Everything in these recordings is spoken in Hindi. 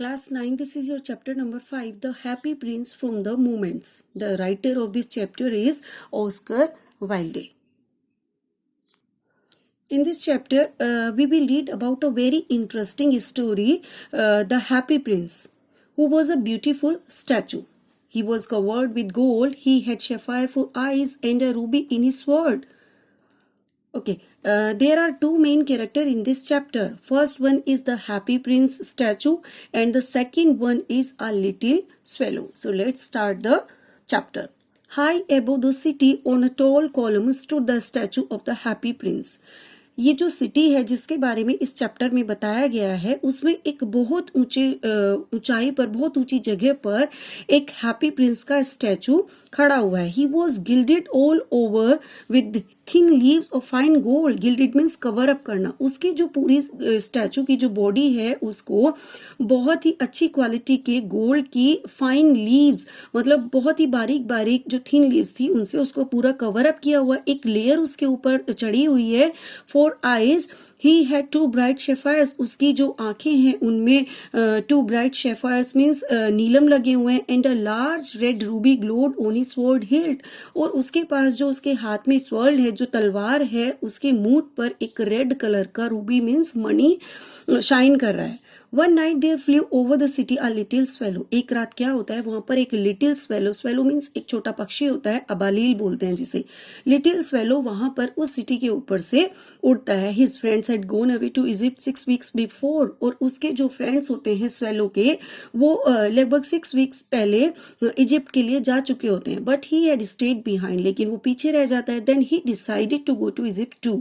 Class 9, this is your chapter number 5, The Happy Prince from the Moments. The writer of this chapter is Oscar Wilde. In this chapter, we will read about a very interesting story, The Happy Prince, who was a beautiful statue. He was covered with gold, he had sapphire for eyes and a ruby in his sword. Okay, there are two main characters in this chapter. First one is the Happy Prince statue and the second one is a little swallow. So let's start the chapter. High above the city on a tall column stood the statue of the Happy Prince. ये जो सिटी है जिसके बारे में इस चैप्टर में बताया गया है उसमें एक बहुत ऊंचाई पर बहुत ऊंची जगह पर एक हैप्पी प्रिंस का स्टैचू खड़ा हुआ है. He was gilded all over with thin leaves of fine gold. Gilded means cover up करना. उसकी जो पूरी स्टैचू की जो बॉडी है उसको बहुत ही अच्छी क्वालिटी के गोल्ड की फाइन लीव्स मतलब बहुत ही बारीक बारीक जो थिन लीव्स थी उनसे उसको पूरा कवर अप किया हुआ. एक लेयर उसके ऊपर चढ़ी हुई है. For eyes He had two bright sapphires. उसकी जो आंखें हैं उनमें two bright sapphires means नीलम लगे हुए हैं and a large red ruby glowed on his sword hilt. और उसके पास जो उसके हाथ में स्वर्ण है जो तलवार है उसके मूठ पर एक रेड कलर का रूबी मीन्स मणि शाइन कर रहा है. One night there flew over the city a little swallow. एक रात क्या होता है वहां पर एक little swallow. Swallow means एक छोटा पक्षी होता है. अबालील बोलते हैं जिसे. Little swallow वहां पर उस सिटी के ऊपर से उड़ता है. His friends had gone away to Egypt 6 weeks before. और उसके जो फ्रेंड्स होते हैं swallow के वो लगभग 6 weeks पहले इजिप्ट के लिए जा चुके होते हैं. But he had stayed behind. लेकिन वो पीछे रह जाता है. Then he decided to go to Egypt too.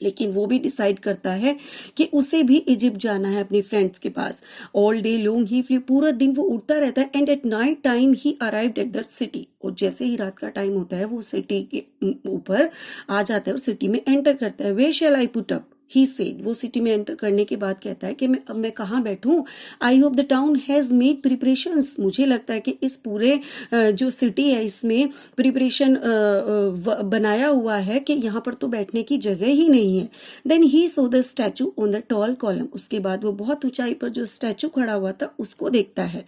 लेकिन वो भी डिसाइड करता है कि उसे भी इजिप्ट जाना है अपने फ्रेंड्स के पास. ऑल डे लॉन्ग ही फ्लू. पूरा दिन वो उड़ता रहता है. And at night time he arrived at that city. और जैसे ही रात का टाइम होता है वो सिटी के ऊपर आ जाता है और सिटी में एंटर करता है. Where shall I put up he said. वो सिटी में एंटर करने के बाद कहता है कि मैं कहाँ बैठूं. I hope the town has made preparations. मुझे लगता है कि इस पूरे जो सिटी है इसमें प्रिपरेशन बनाया हुआ है कि यहाँ पर तो बैठने की जगह ही नहीं है. Then he saw the statue on the tall column. उसके बाद वो बहुत ऊंचाई पर जो स्टैचू खड़ा हुआ था उसको देखता है.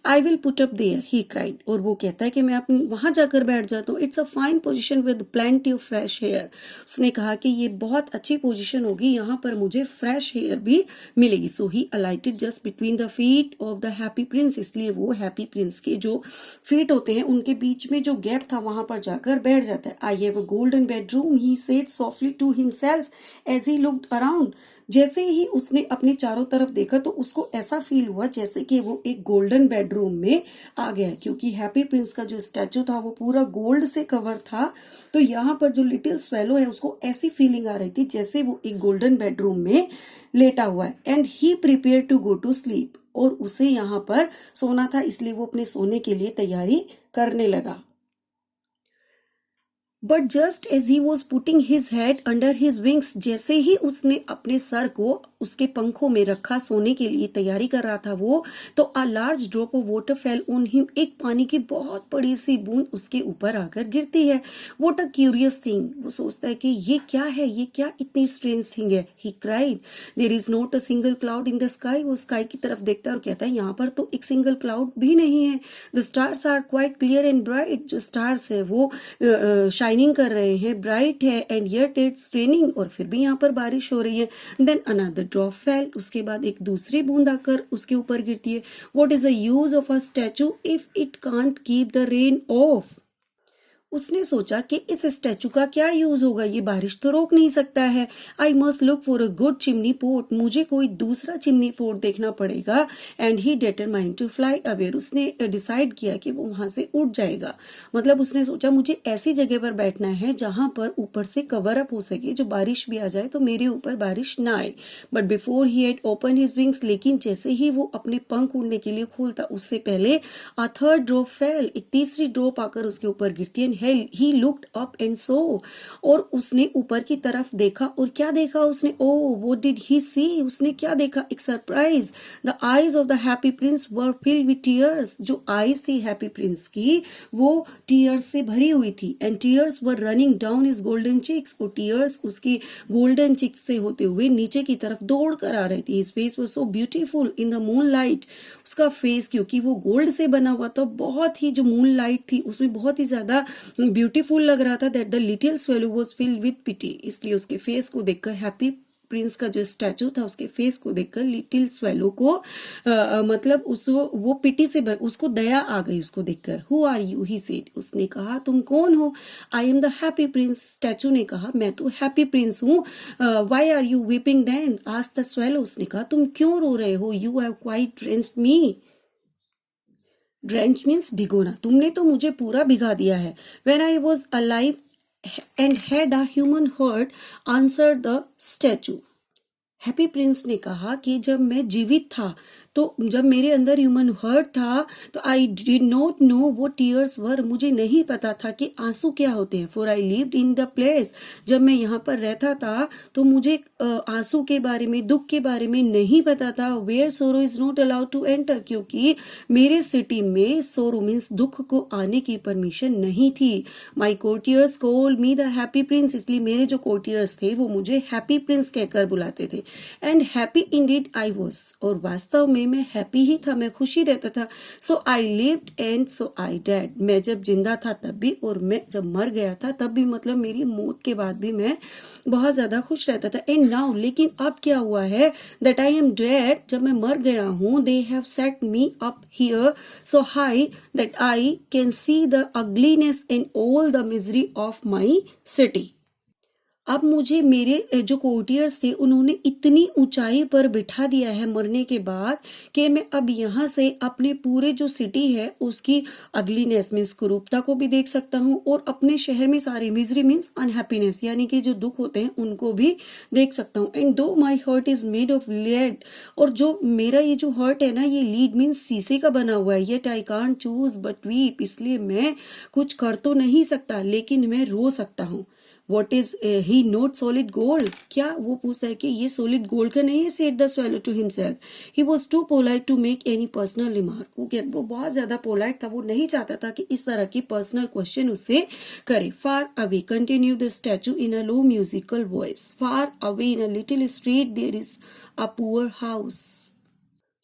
I will put up there he cried. और वो कहता है कि मैं अपने वहां जाकर बैठ जाता हूँ. It's a fine position with plenty of fresh air. उसने कहा कि ये बहुत अच्छी पोजिशन होगी यहाँ पर मुझे फ्रेश हेयर भी मिलेगी. So he alighted just between the feet of the Happy Prince. इसलिए वो हैप्पी प्रिंस के जो फीट होते हैं उनके बीच में जो गैप था वहां पर जाकर बैठ जाता है. I have a golden bedroom he said softly to himself as he looked around. जैसे ही उसने अपने चारों तरफ देखा तो उसको ऐसा फील हुआ जैसे कि वो एक गोल्डन बेडरूम में आ गया. क्योंकि हैप्पी प्रिंस का जो स्टैचू था वो पूरा गोल्ड से कवर था. तो यहाँ पर जो लिटिल स्वेलो है उसको ऐसी फीलिंग आ रही थी जैसे वो एक गोल्डन बेडरूम में लेटा हुआ है. And he prepare to go to sleep. और उसे यहाँ पर सोना था इसलिए वो अपने सोने के लिए तैयारी करने लगा. But just as he was putting his head under his wings. जैसे ही उसने अपने सर को उसके पंखों में रखा सोने के लिए तैयारी कर रहा था वो तो a large drop of water fell on him. एक पानी की बहुत बड़ी सी बूंद उसके ऊपर आकर गिरती है. What a curious thing. वो सोचता है कि ये क्या है. ये क्या इतनी स्ट्रेंज थिंग है. He cried there is not a single cloud in the sky. वो स्काई की तरफ देखता है और कहता है यहाँ पर तो एक सिंगल क्लाउड भी नहीं है. The stars are quite clear and bright. जो स्टार्स है वो शाइनिंग कर रहे हैं, ब्राइट है. And yet it's raining. और फिर भी यहाँ पर बारिश हो रही है. Then another drop fell. उसके बाद एक दूसरी बूंद आकर उसके ऊपर गिरती है. What is the use of a statue if it can't keep the rain of. उसने सोचा कि इस स्टैचू का क्या यूज होगा. ये बारिश तो रोक नहीं सकता है. I must look for a good chimney pot. मुझे कोई दूसरा चिमनी पोट देखना पड़ेगा. And he determined to fly away. उसने डिसाइड किया कि वो वहां से उड़ जाएगा. मतलब उसने सोचा मुझे ऐसी जगह पर बैठना है जहां पर ऊपर से कवर अप हो सके. जो बारिश भी आ जाए तो मेरे ऊपर बारिश ना आए. But before he had open his wings. लेकिन जैसे ही वो अपने पंख उड़ने के लिए खोलता उससे पहले अ थर्ड ड्रॉप फेल. एक तीसरी ड्रॉप आकर उसके ऊपर गिरती है. he looked up and saw, और उसने ऊपर की तरफ देखा, और क्या देखा उसने? Oh, what did he see? उसने क्या देखा? एक surprise. The eyes of the happy prince were filled with tears. जो eyes थी हैप्पी प्रिंस की वो tears से भरी हुई थी, and tears were running down his golden cheeks, और tears उसकी golden cheeks से होते हुए नीचे की तरफ दौड़ कर आ रही थी. His face was so beautiful in the moonlight. उसका फेस क्योंकि वो गोल्ड से बना हुआ था, बहुत ही जो मून लाइट थी उसमें बहुत ही ज्यादा ब्यूटीफुल लग रहा था. That the little swallow was filled with pity. इसलिए उसके फेस को देखकर हैप्पी प्रिंस का जो स्टैचू था उसके फेस को देखकर लिटिल स्वेलो को मतलब उसको वो पिटी से उसको दया आ गई उसको देखकर. Who are you, he said. उसने कहा तुम कौन हो? I am the Happy Prince. Statue ने कहा मैं तो हैप्पी प्रिंस हूँ. Why are you weeping then? Asked the swallow. उसने कहा तुम क्यों रो रहे हो? You have quite drenched me. Drench means भिगोना. तुमने तो मुझे पूरा भिगा दिया है. When I was alive and had a human heart, answered the statue. Happy Prince ने कहा कि जब मैं जीवित था, तो जब मेरे अंदर ह्यूमन हार्ट था, तो आई डिड नॉट नो वो टीयर्स वर. मुझे नहीं पता था कि आंसू क्या होते हैं. For I lived in the place. जब मैं यहाँ पर रहता था तो मुझे आंसू के बारे में, दुख के बारे में नहीं पता था. Where sorrow is not allowed to enter. क्योंकि मेरे सिटी में सोरो मीन्स दुख को आने की परमिशन नहीं थी. My courtiers called me the Happy Prince. इसलिए मेरे जो कोर्टियर्स थे वो मुझे हैप्पी प्रिंस कहकर बुलाते थे. And happy Indeed I was. और वास्तव में मैं हैप्पी ही था, मैं खुशी रहता था. So I lived and so I died. मैं जब जिंदा था तब भी, और मैं जब मर गया था तब भी, मतलब मेरी मौत के बाद भी मैं बहुत ज्यादा खुश रहता था. एंड नाउ, लेकिन अब क्या हुआ है? That I am dead. जब मैं मर गया हूं, they have set me up here so high that I can see the ugliness and all the misery of my city. अब मुझे मेरे जो कोर्टियर्स थे उन्होंने इतनी ऊंचाई पर बिठा दिया है मरने के बाद कि मैं अब यहाँ से अपने पूरे जो सिटी है उसकी अगलीनेस मीन्स कुरूपता को भी देख सकता हूँ, और अपने शहर में सारी मिजरी मीन्स अनहैप्पीनेस यानी कि जो दुख होते हैं उनको भी देख सकता हूँ. And though my heart is made of lead. और जो मेरा ये जो हार्ट है ना, ये लीड मीन्स शीशे का बना हुआ है. Yet I can't choose but weep. इसलिए मैं कुछ कर तो नहीं सकता लेकिन मैं रो सकता हूँ. What is he not solid gold? क्या वो पूछता है कि ये solid gold का नहीं है? said the swallow to himself. He was too polite to make any personal remark. वो बहुत ज्यादा polite था, वो नहीं चाहता था कि इस तरह की personal question उससे करे. Far away, continued the statue in a low musical voice. Far away in a little street there is a poor house.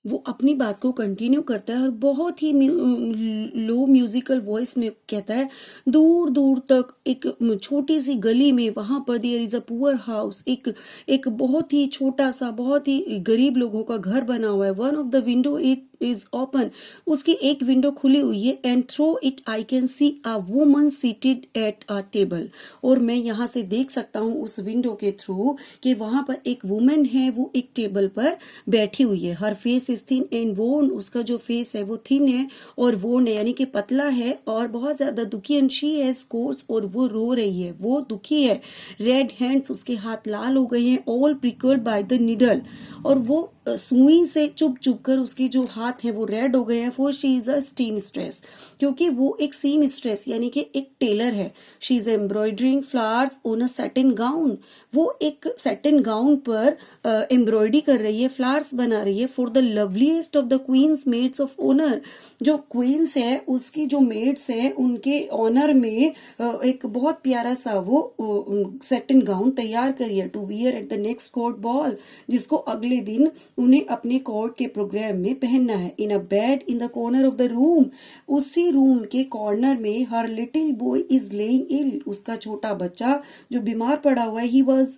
वो अपनी बात को कंटिन्यू करता है और बहुत ही लो म्यूजिकल वॉइस में कहता है, दूर दूर तक एक छोटी सी गली में वहां पर there is a poor house. एक बहुत ही छोटा सा, बहुत ही गरीब लोगों का घर बना हुआ है. One of the window it is open. उसकी एक विंडो खुली हुई है. And through it I can see a woman seated at a table. और मैं यहाँ से देख सकता हूँ उस विंडो के थ्रू कि वहां पर एक वुमेन है, वो एक टेबल पर बैठी हुई है. Her face is thin and worn. उसका जो फेस है वो थिन है और वोर्न है यानी कि पतला है और बहुत ज्यादा दुखी. And she has course. और वो रो रही है, वो दुखी है. रेड हैंड्स, उसके हाथ लाल हो गए हैं. All pricked by the needle. और वो सुई से चुप चुप कर उसके जो हाथ है वो रेड हो गए हैं. For she is a steam stress. क्योंकि वो एक सीम स्ट्रेस यानी कि एक टेलर है. She is embroidering flowers on a satin gown. वो एक सैटिन गाउन पर एम्ब्रॉयडरी कर रही है, फ्लावर्स बना रही है. For the loveliest of the queen's maids of honour. जो क्वींस है उसकी जो मेड्स है उनके ऑनर में एक बहुत प्यारा सा वो सैटिन गाउन तैयार करी है. To wear at the next court ball. जिसको अगले दिन उन्हें अपने कोर्ट के प्रोग्राम में पहनना है. In a bed in the corner of the room. उसी रूम के कॉर्नर में her little boy is lying ill. उसका छोटा बच्चा जो बीमार पड़ा हुआ है.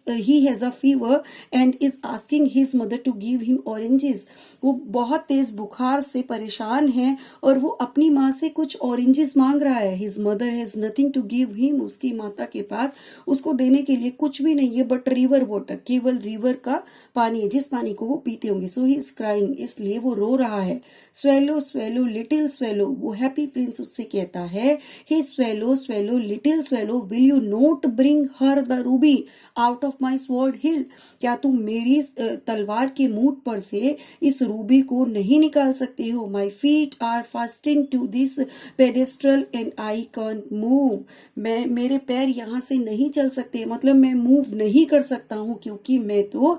He has a fever and is asking his mother to give him oranges. वो बहुत तेज बुखार से परेशान है और वो अपनी माँ से कुछ ऑरेंजेस मांग रहा है. His mother has nothing to give him. उसकी माता के पास उसको देने के लिए कुछ भी नहीं है बट रिवर वाटर. केवल रिवर का पानी है जिस पानी को वो पीते होंगे. So he is crying. इसलिए वो रो रहा है. Swallow swallow little swallow. वो हैप्पी प्रिंस उससे कहता है, हे swallow swallow little swallow, will you not bring her the ruby. Out of my sword hilt, क्या तुम मेरी तलवार के मूठ पर से इस रूबी को नहीं निकाल सकते हो? My feet are fasting to this pedestal and I can't move, मेरे पैर यहाँ से नहीं चल सकते, मतलब मैं मूव नहीं कर सकता हूँ क्योंकि मैं तो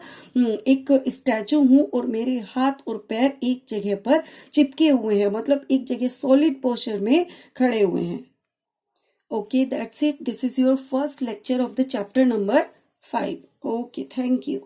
एक स्टैचू हूँ और मेरे हाथ और पैर एक जगह पर चिपके हुए हैं, मतलब एक जगह सॉलिड पोस्चर में खड़े हुए हैं। Okay, that's it. This is your first lecture of the chapter number 5. Okay, thank you.